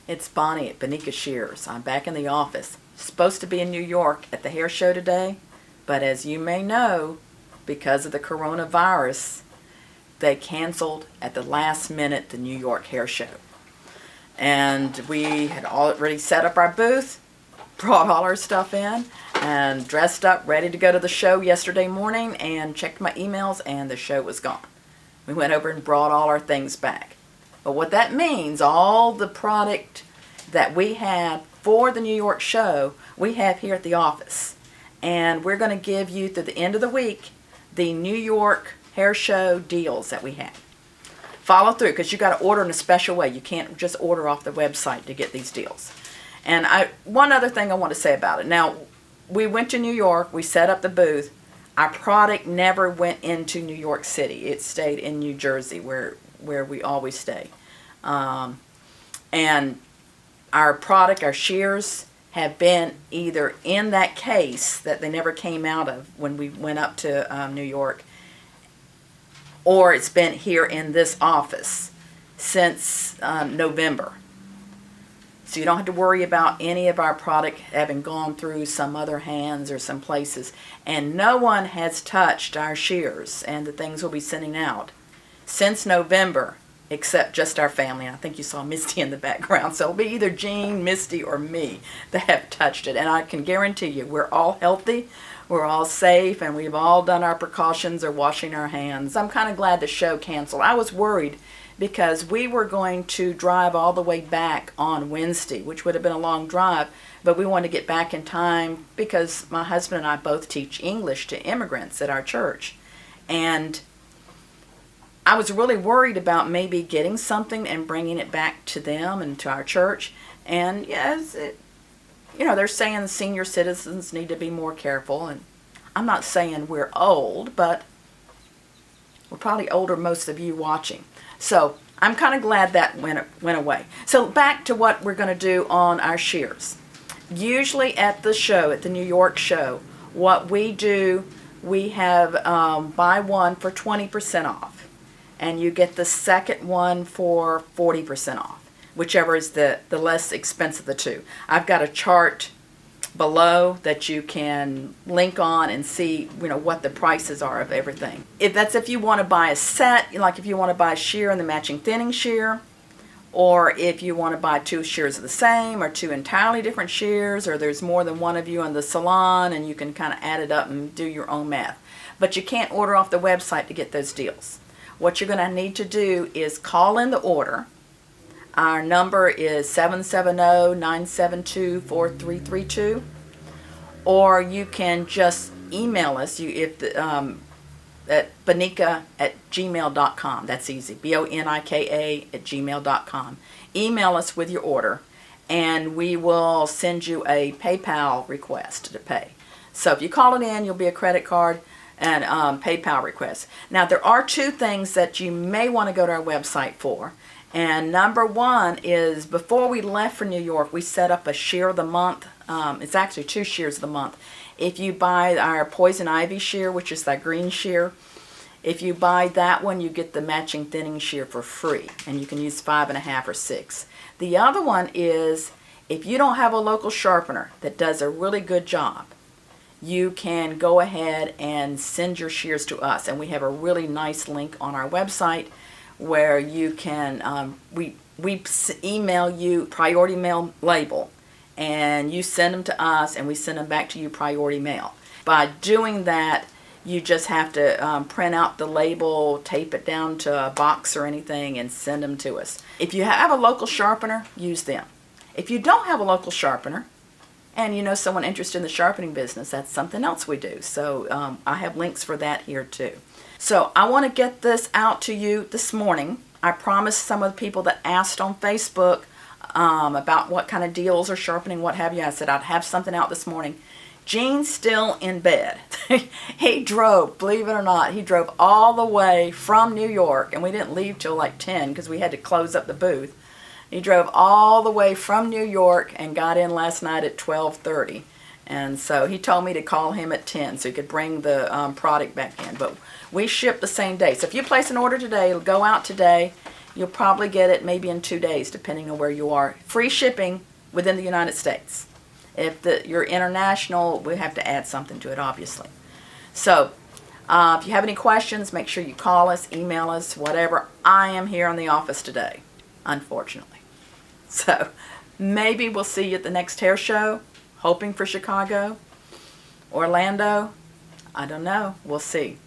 It's Bonnie at Bonika Shears. I'm back in the office. Supposed to be in New York at the hair show today, but as you may know, because of the coronavirus, they canceled at the last minute the New York hair show. And we had already set up our booth, brought all our stuff in, and dressed up, ready to go to the show yesterday morning, and checked my emails, and the show was gone. We went over and brought all our things back. But what that means, all the product that we had for the New York show, we have here at the office. And we're going to give you, through the end of the week, the New York hair show deals that we have. Follow through, because you got to order in a special way. You can't just order off the website to get these deals. And one other thing I want to say about it. Now, we went to New York. We set up the booth. Our product never went into New York City. It stayed in New Jersey, where we always stay. And our product, our shears, have been either in that case that they never came out of when we went up to New York, or it's been here in this office since November. So you don't have to worry about any of our product having gone through some other hands or some places. And no one has touched our shears and the things we'll be sending out since November, except just our family. And I think you saw Misty in the background. So it'll be either Jean, Misty, or me that have touched it. And I can guarantee you, we're all healthy, we're all safe, and we've all done our precautions of washing our hands. I'm kind of glad the show canceled. I was worried because we were going to drive all the way back on Wednesday, which would have been a long drive, but we wanted to get back in time because my husband and I both teach English to immigrants at our church. And I was really worried about maybe getting something and bringing it back to them and to our church. And yes, they're saying senior citizens need to be more careful. And I'm not saying we're old, but we're probably older, most of you watching. So I'm kind of glad that went away. So back to what we're going to do on our shears. Usually at the show, at the New York show, what we do, we have buy one for 20% off. And you get the second one for 40% off, whichever is the less expensive of the two. I've got a chart below that you can link on and see what the prices are of everything. If you want to buy a set, like if you want to buy a shear and the matching thinning shear, or if you want to buy two shears of the same, or two entirely different shears, or there's more than one of you in the salon and you can kind of add it up and do your own math. But you can't order off the website to get those deals. What you're going to need to do is call in the order. Our number is 770-972-4332, or you can just email us at bonika@gmail.com. That's easy, bonika@gmail.com. Email us with your order, and we will send you a PayPal request to pay. So if you call it in, you'll be a credit card and PayPal request. Now, there are two things that you may want to go to our website for. And number one is, before we left for New York, we set up a shear of the month. It's actually 2 shears of the month. If you buy our poison ivy shear, which is that green shear, if you buy that one, you get the matching thinning shear for free. And you can use 5.5 or 6. The other one is, if you don't have a local sharpener that does a really good job, you can go ahead and send your shears to us. And we have a really nice link on our website where you can, we email you priority mail label, and you send them to us and we send them back to you priority mail. By doing that, you just have to print out the label, tape it down to a box or anything, and send them to us. If you have a local sharpener, use them. If you don't have a local sharpener, and you know someone interested in the sharpening business, that's something else we do. So I have links for that here too. So I want to get this out to you this morning. I promised some of the people that asked on Facebook about what kind of deals or sharpening, what have you. I said I'd have something out this morning. Gene's still in bed. He drove, believe it or not, he drove all the way from New York, and we didn't leave till like 10 because we had to close up the booth. He drove all the way from New York and got in last night at 12:30. And so he told me to call him at 10 so he could bring the product back in. But we ship the same day. So if you place an order today, it'll go out today. You'll probably get it maybe in 2 days, depending on where you are. Free shipping within the United States. If you're international, we have to add something to it, obviously. So, if you have any questions, make sure you call us, email us, whatever. I am here in the office today, unfortunately. So, maybe we'll see you at the next hair show, hoping for Chicago, Orlando. I don't know. We'll see.